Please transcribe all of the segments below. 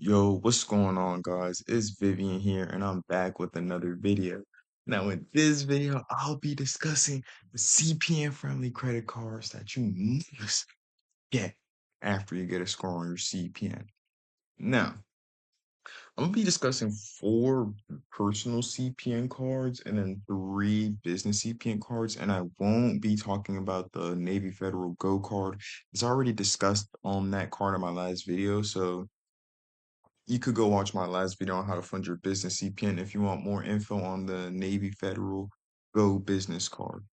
Yo, what's going on, guys? It's Vivian here, and I'm back with another video. Now, in this video, I'll be discussing the CPN-friendly credit cards that you must get after you get a score on your CPN. Now, I'm gonna be discussing four personal CPN cards and then three business CPN cards, and I won't be talking about the Navy Federal Go card. It's already discussed on that card in my last video, so you could go watch my last video on how to fund your business CPN if you want more info on the Navy Federal Go business card.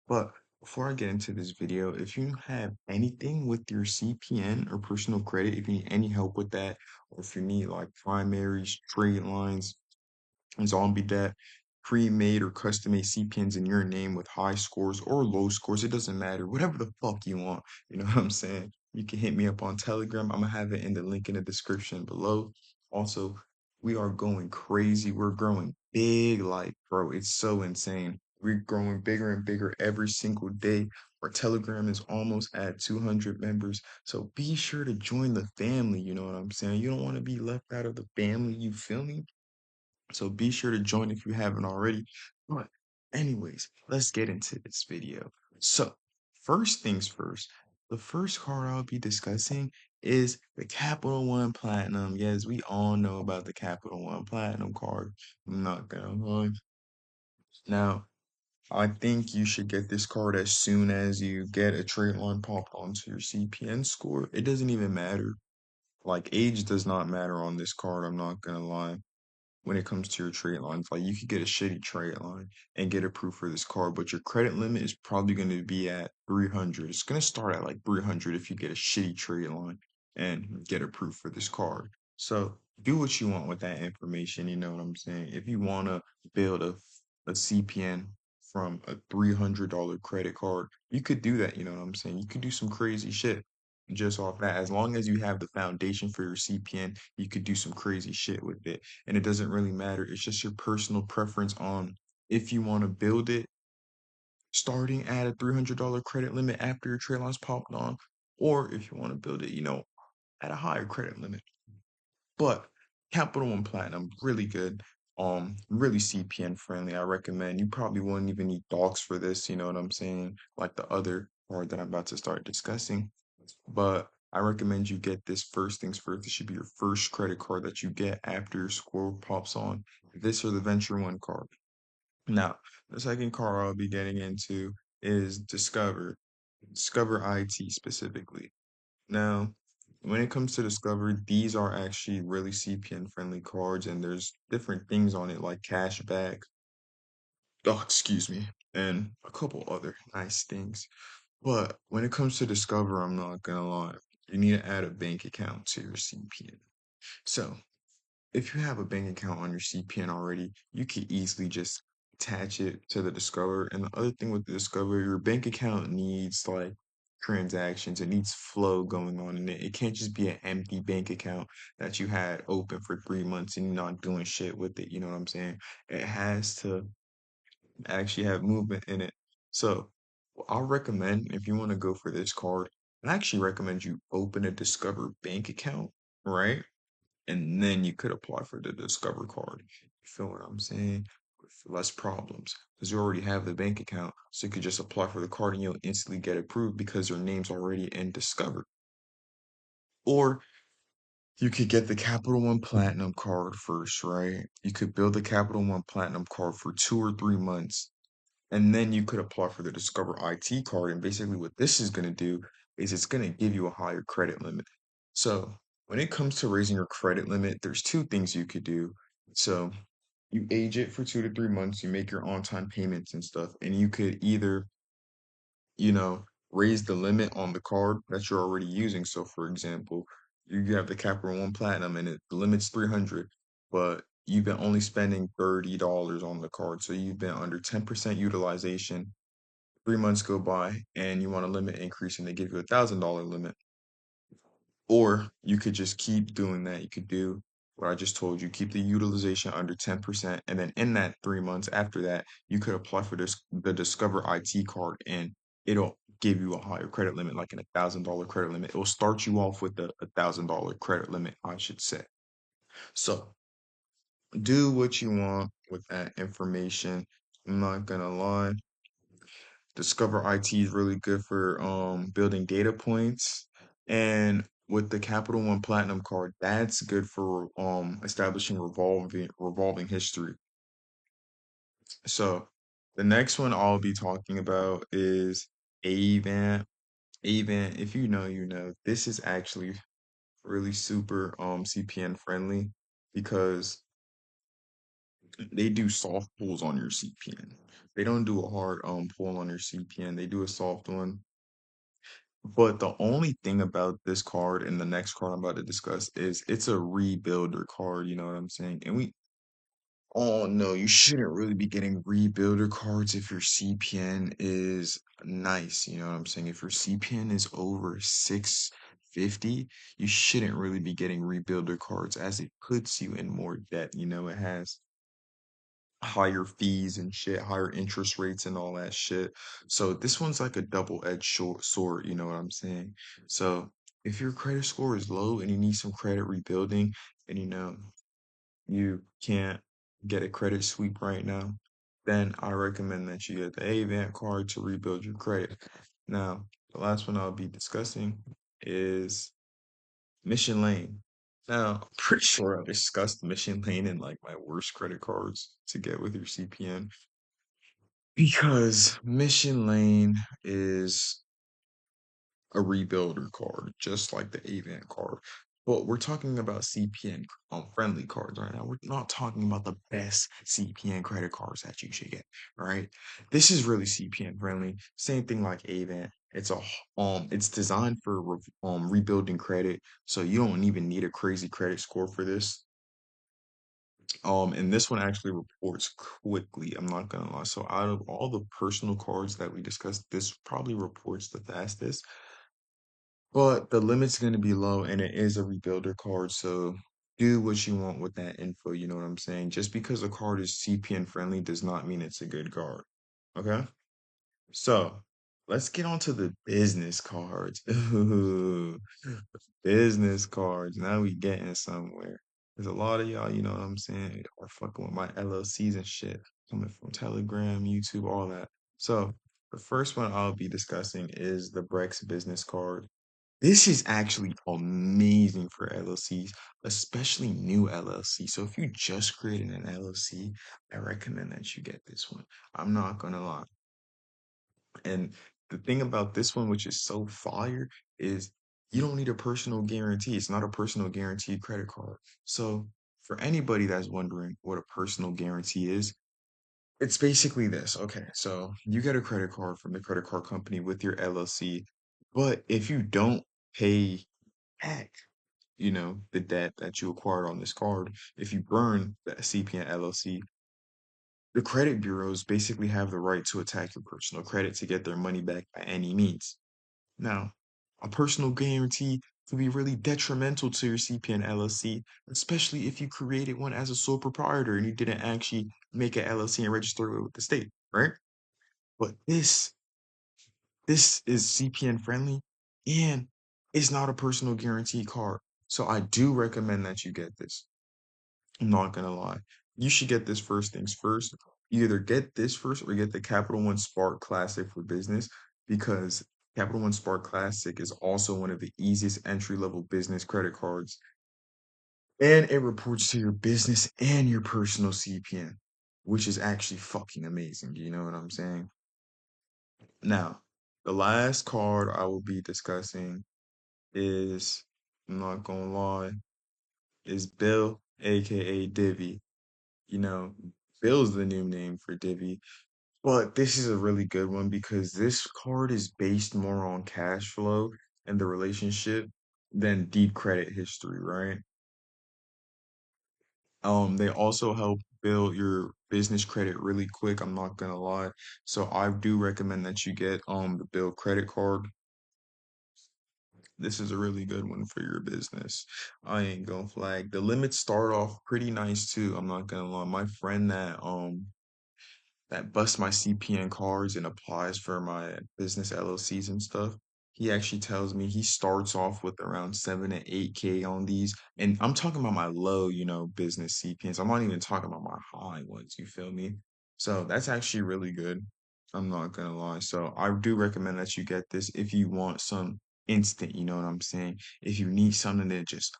But before I get into this video, if you have anything with your CPN or personal credit, if you need any help with that, or if you need like primaries, trade lines, zombie debt, pre-made or custom-made CPNs in your name with high scores or low scores. It doesn't matter. Whatever the fuck you want. You know what I'm saying? You can hit me up on Telegram. I'm gonna have it in the link in the description below. Also, we are going crazy. We're growing big, like, bro, it's so insane. We're growing bigger and bigger every single day. Our Telegram is almost at 200 members. So be sure to join the family. You know what I'm saying? You don't want to be left out of the family. You feel me? So be sure to join if you haven't already. But anyways, let's get into this video. So first things first, the first card I'll be discussing is the Capital One Platinum. Yes, we all know about the Capital One Platinum card. I'm not gonna lie. Now, I think you should get this card as soon as you get a trade line popped onto your CPN score. It doesn't even matter. Like age does not matter on this card, I'm not gonna lie when it comes to your trade lines. Like you could get a shitty trade line and get approved for this card, but your credit limit is probably going to be at 300. It's going to start at like 300 if you get a shitty trade line and get approved for this card. So do what you want with that information. You know what I'm saying? If you want to build a CPN from a $300 credit card, you could do that. You know what I'm saying? You could do some crazy shit just off that. As long as you have the foundation for your CPN, you could do some crazy shit with it, and it doesn't really matter. It's just your personal preference on if you want to build it starting at a $300 credit limit after your trade line's popped on, or if you want to build it, at a higher credit limit. But Capital One Platinum, really good. Really CPN friendly. I recommend. You probably wouldn't even need docs for this, you know what I'm saying? Like the other card that I'm about to start discussing. But I recommend you get this first things first. This should be your first credit card that you get after your score pops on. This or the Venture One card. Now, the second card I'll be getting into is Discover IT specifically. Now, when it comes to Discover, these are actually really CPN friendly cards, and there's different things on it like cashback, oh, excuse me, and a couple other nice things. But when it comes to Discover, I'm not gonna lie, you need to add a bank account to your CPN. So if you have a bank account on your CPN already, you can easily just attach it to the Discover. And the other thing with the Discover, your bank account needs like transactions, it needs flow going on in it. It can't just be an empty bank account that you had open for 3 months and you're not doing shit with it. You know what I'm saying? It has to actually have movement in it. So I'll recommend if you want to go for this card, I actually recommend you open a Discover bank account, right? And then you could apply for the Discover card. You feel what I'm saying? With less problems. Because you already have the bank account. So you could just apply for the card and you'll instantly get approved because your name's already in Discover. Or you could get the Capital One Platinum card first, right? You could build the Capital One Platinum card for 2 or 3 months, and then you could apply for the Discover IT card. And basically, what this is going to do is it's going to give you a higher credit limit. So, when it comes to raising your credit limit, there's two things you could do. So, you age it for 2 to 3 months, you make your on time payments and stuff, and you could either, you know, raise the limit on the card that you're already using. So, for example, you have the Capital One Platinum and the limit's 300, but you've been only spending $30 on the card. So you've been under 10% utilization. 3 months go by and you want a limit increase and they give you $1,000 limit. Or you could just keep doing that. You could do what I just told you, keep the utilization under 10%. And then in that 3 months after that, you could apply for the Discover IT card and it'll give you a higher credit limit, like an $1,000 credit limit. It will start you off with a $1,000 credit limit, I should say. So do what you want with that information. I'm not gonna lie. Discover IT is really good for building data points. And with the Capital One Platinum card, that's good for establishing revolving history. So the next one I'll be talking about is Avant. Avant, if you know, you know. This is actually really super CPN friendly because they do soft pulls on your CPN. They don't do a hard pull on your CPN. They do a soft one. But the only thing about this card and the next card I'm about to discuss is it's a rebuilder card, you know what I'm saying? And we all know you shouldn't really be getting rebuilder cards if your CPN is nice, you know what I'm saying? If your CPN is over 650, you shouldn't really be getting rebuilder cards as it puts you in more debt, you know, it has higher fees and shit, higher interest rates and all that shit. So this one's like a double-edged sword, you know what I'm saying? So if your credit score is low and you need some credit rebuilding and you know you can't get a credit sweep right now, then I recommend that you get the Avant card to rebuild your credit. Now, the last one I'll be discussing is Mission Lane. Now, I'm pretty sure I discussed Mission Lane in like my worst credit cards to get with your CPN because Mission Lane is a rebuilder card, just like the Avant card. But we're talking about CPN friendly cards right now. We're not talking about the best CPN credit cards that you should get, right? This is really CPN friendly. Same thing like Avant. It's designed for rebuilding credit, so you don't even need a crazy credit score for this. And this one actually reports quickly. I'm not gonna lie. So out of all the personal cards that we discussed, this probably reports the fastest. But the limit's going to be low and it is a rebuilder card, so do what you want with that info, you know what I'm saying? Just because a card is CPN friendly does not mean it's a good card. Okay? So let's get on to the business cards. Ooh, business cards. Now we getting somewhere. There's a lot of y'all, you know what I'm saying, are fucking with my LLCs and shit. Coming from Telegram, YouTube, all that. So the first one I'll be discussing is the Brex business card. This is actually amazing for LLCs, especially new LLC. So if you just created an LLC, I recommend that you get this one. I'm not gonna lie. And the thing about this one, which is so fire, is you don't need a personal guarantee. It's not a personal guarantee credit card. So for anybody that's wondering what a personal guarantee is, it's basically this. Okay, so you get a credit card from the credit card company with your LLC, but if you don't pay back, you know, the debt that you acquired on this card, if you burn the CPN LLC, the credit bureaus basically have the right to attack your personal credit to get their money back by any means. Now, a personal guarantee can be really detrimental to your CPN LLC, especially if you created one as a sole proprietor and you didn't actually make an LLC and register it with the state, right? But this is CPN friendly and it's not a personal guarantee card. So I do recommend that you get this. I'm not gonna lie. You should get this first things first. You either get this first or get the Capital One Spark Classic for business because Capital One Spark Classic is also one of the easiest entry level business credit cards. And it reports to your business and your personal CPN, which is actually fucking amazing. You know what I'm saying? Now, the last card I will be discussing is, I'm not gonna lie, is Bill, aka Divvy. You know, Bill's the new name for Divvy. But this is a really good one because this card is based more on cash flow and the relationship than deep credit history, right? They also help build your business credit really quick, I'm not gonna lie. So I do recommend that you get the Bill credit card. This is a really good one for your business. I ain't gonna flag. The limits start off pretty nice too. I'm not gonna lie. My friend that busts my CPN cards and applies for my business LLCs and stuff. he actually tells me he starts off with around 7 to 8K on these. And I'm talking about my low, business CPNs. I'm not even talking about my high ones, you feel me? So that's actually really good. I'm not gonna lie. So I do recommend that you get this if you want some instant, you know what I'm saying? If you need something to just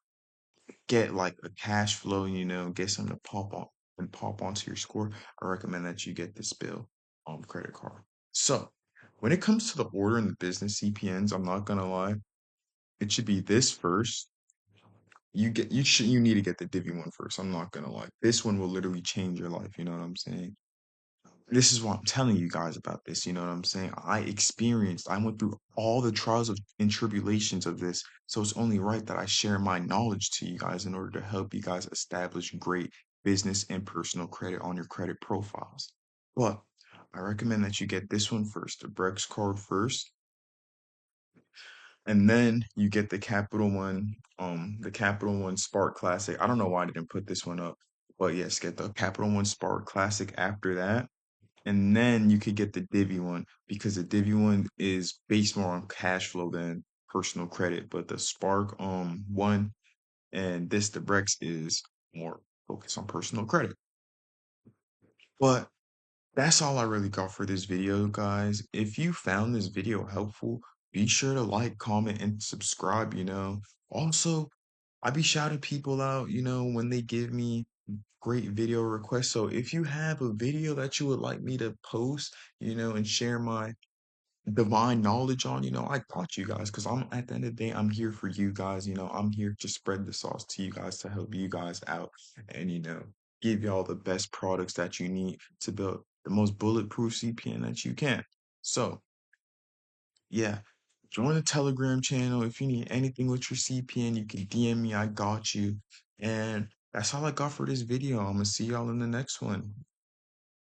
get like a cash flow, get something to pop on and pop onto your score, I recommend that you get this bill credit card. So when it comes to the order and the business CPNs, I'm not gonna lie, it should be this first. You need to get the Divi one first. I'm not gonna lie. This one will literally change your life, you know what I'm saying? This is what I'm telling you guys about this. You know what I'm saying? I went through all the trials and tribulations of this. So it's only right that I share my knowledge to you guys in order to help you guys establish great business and personal credit on your credit profiles. But I recommend that you get this one first, the Brex card first, and then you get the Capital One Spark Classic. I don't know why I didn't put this one up, but yes, get the Capital One Spark Classic after that, and then you could get the Divvy one because the Divvy one is based more on cash flow than personal credit. But the Spark one and this the Brex is more focused on personal credit. But that's all I really got for this video, guys. If you found this video helpful, be sure to like, comment, and subscribe, Also, I be shouting people out, when they give me great video requests. So if you have a video that you would like me to post, and share my divine knowledge on, I got you guys because I'm at the end of the day, I'm here for you guys. I'm here to spread the sauce to you guys to help you guys out and, give y'all the best products that you need to build the most bulletproof CPN that you can. So, yeah, join the Telegram channel. If you need anything with your CPN, you can DM me. I got you. And that's all I got for this video. I'm gonna see y'all in the next one.